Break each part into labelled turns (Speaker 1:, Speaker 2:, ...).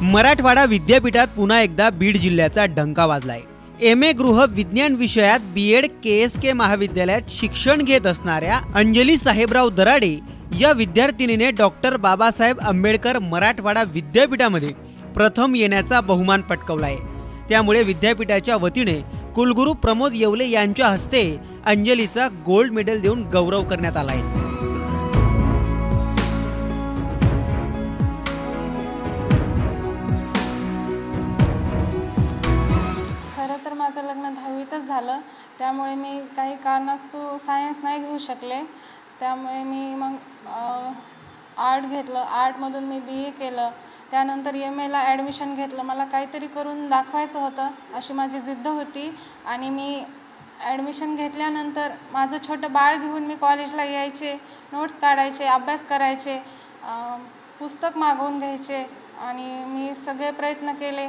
Speaker 1: मराठवाडा विद्यापीठात पुन्हा एकदा बीड जिल्ह्याचा डंका वाजलाय। MA गृह विज्ञान विषयात BEd KSK महाविद्यालयात शिक्षण घेत असणाऱ्या अंजली साहेबराव दराडे या विद्यार्थिनीने डॉक्टर बाबासाहेब आंबेडकर मराठवाडा विद्यापीठामध्ये प्रथम येण्याचा बहुमान पटकावलाय। त्यामुळे विद्यापीठाच्या वतीने कुलगुरू प्रमोद येवले यांच्या हस्ते अंजलीचा गोल्ड मेडल देऊन गौरव करण्यात आलाय।
Speaker 2: तर माझं लग्न 10वीतच झालं, त्यामुळे मी काही कारणास्तव सायन्स नाही घेऊ शकले। त्यामुळे मी मग आर्ट घेतलं। आर्टमधून मी BA केलं। त्यानंतर MAला ॲडमिशन घेतलं। मला काहीतरी करून दाखवायचं होतं अशी माझी जिद्द होती आणि मी ॲडमिशन घेतल्यानंतर माझं छोटं बाळ घेऊन मी कॉलेजला यायचे, नोट्स काढायचे, अभ्यास करायचे, पुस्तक मागवून घ्यायचे आणि मी सगळे प्रयत्न केले।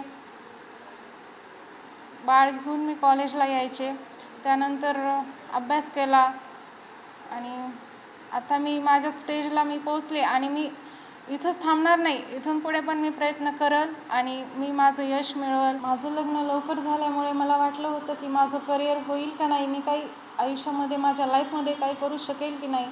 Speaker 2: बाळ घेऊन मी कॉलेजला यायचे, त्यानंतर अभ्यास केला आणि आता मी माझ्या स्टेजला मी पोहोचले आणि मी इथंच थांबणार नाही। इथून पुढे पण मी प्रयत्न करल आणि मी माझं यश मिळवल। माझं लग्न लवकर झाल्यामुळे मला वाटलं होतं की माझं करिअर होईल का नाही, मी काही आयुष्यामध्ये माझ्या लाईफमध्ये काही करू शकेल की नाही।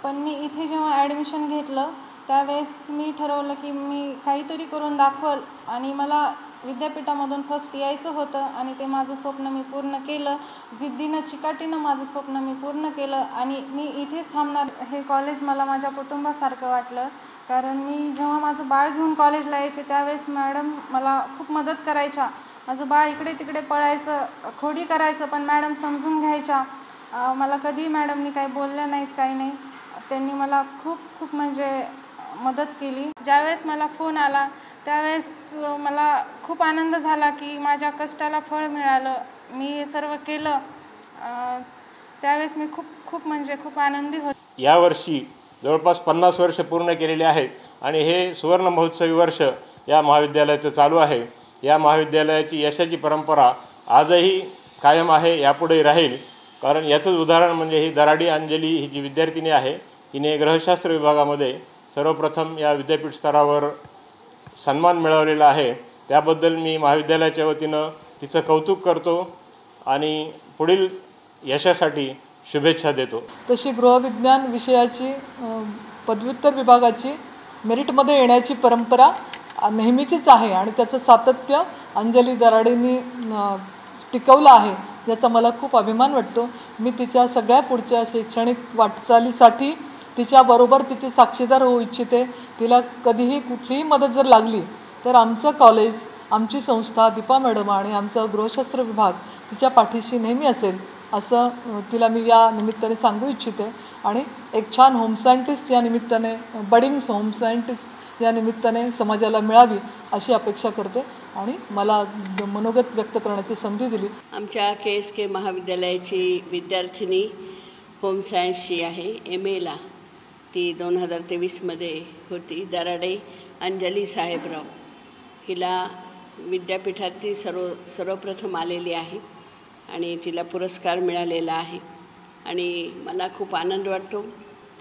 Speaker 2: पण मी इथे जेव्हा ॲडमिशन घेतलं त्यावेळेस मी ठरवलं की मी काहीतरी करून दाखवल आणि मला विद्यापीठामधून फर्स्ट यायचं होतं आणि ते माझं स्वप्न मी पूर्ण केलं। जिद्दीनं चिकाटीनं माझं स्वप्न मी पूर्ण केलं आणि मी इथेच थांबणार। हे कॉलेज मला माझ्या कुटुंबासारखं वाटलं, कारण मी जेव्हा माझं बाळ घेऊन कॉलेजला यायचे त्यावेळेस मॅडम मला खूप मदत करायच्या। माझं बाळ इकडे तिकडे पळायचं, खोडी करायचं, पण मॅडम समजून घ्यायच्या। मला कधी मॅडमनी काही बोलल्या नाहीत, काही नाही। त्यांनी मला खूप म्हणजे मदत केली। ज्यावेळेस मला फोन आला त्यावेळेस मला खूप आनंद झाला की माझ्या कष्टाला फळ मिळालं, मी हे सर्व केलं। त्यावेळेस मी खूप आनंदी होते।
Speaker 3: यावर्षी जवळपास 50 वर्ष पूर्ण केलेले आहेत आणि हे सुवर्ण महोत्सवी वर्ष या महाविद्यालयाचं चालू आहे। या महाविद्यालयाची यशाची परंपरा आजही कायम आहे, यापुढेही राहील। कारण याचंच उदाहरण म्हणजे ही दराडी अंजली ही जी विद्यार्थिनी आहे, हिने ग्रहशास्त्र विभागामध्ये सर्वप्रथम या विद्यापीठ स्तरावर सन्मान मिळवलेला आहे। त्याबद्दल मी महाविद्यालयाच्या वतीनं तिचं कौतुक करतो आणि पुढील यशासाठी शुभेच्छा देतो।
Speaker 4: तशी गृहविज्ञान विषयाची पदव्युत्तर विभागाची मेरिटमध्ये येण्याची परंपरा नेहमीचीच आहे आणि त्याचं सातत्य अंजली दराडेंनी टिकवलं आहे, याचा मला खूप अभिमान वाटतो। मी तिच्या सगळ्या पुढच्या शैक्षणिक वाटचालीसाठी तिच्याबरोबर तिचे साक्षीदार होऊ इच्छिते। तिला कधीही कुठलीही मदत जर लागली तर आमचं कॉलेज, आमची संस्था, दीपा मॅडम आणि आमचा गृहशास्त्र विभाग तिच्या पाठीशी नेहमी असेल असं तिला मी या निमित्ताने सांगू इच्छिते। आणि एक छान होम सायंटिस्ट या निमित्ताने, बडिंग होम सायंटिस्ट या निमित्ताने समाजाला मिळावी अशी अपेक्षा करते आणि मला मनोगत व्यक्त करण्याची संधी दिली।
Speaker 5: आमच्या KSK महाविद्यालयाची विद्यार्थिनी होम सायन्सची आहे, MAला। ती 2023मध्ये होती। दराडे अंजली साहेबराव हिला विद्यापीठात ती सर्वप्रथम आलेली आहे आणि तिला पुरस्कार मिळालेला आहे आणि मला खूप आनंद वाटतो।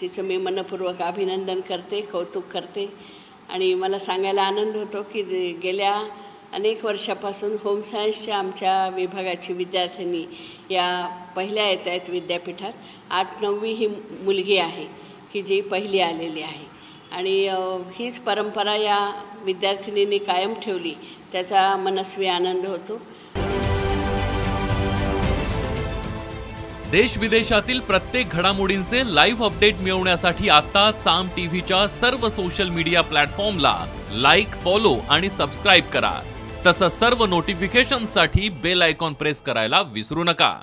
Speaker 5: तिचं मी मनपूर्वक अभिनंदन करते, कौतुक करते आणि मला सांगायला आनंद होतो की गेल्या अनेक वर्षापासून होम सायन्सच्या आमच्या विभागाची विद्यार्थिनी या पहिल्या येत आहेत विद्यापीठात। 8-9वी ही मुलगी आहे की जी पहिली आलेली आहे आणि हीच परंपरा या विद्यार्थिनींनी कायम ठेवली, त्याचा मनस्वी आनंद होतो।
Speaker 6: देश विदेशातील प्रत्येक घडामोडींचे लाईव्ह अपडेट मिळवण्यासाठी आता साम टीव्हीच्या सर्व सोशल मीडिया प्लॅटफॉर्मला लाईक, फॉलो आणि सबस्क्राईब करा। तसंच सर्व नोटिफिकेशनसाठी बेल आयकॉन प्रेस करायला विसरू नका।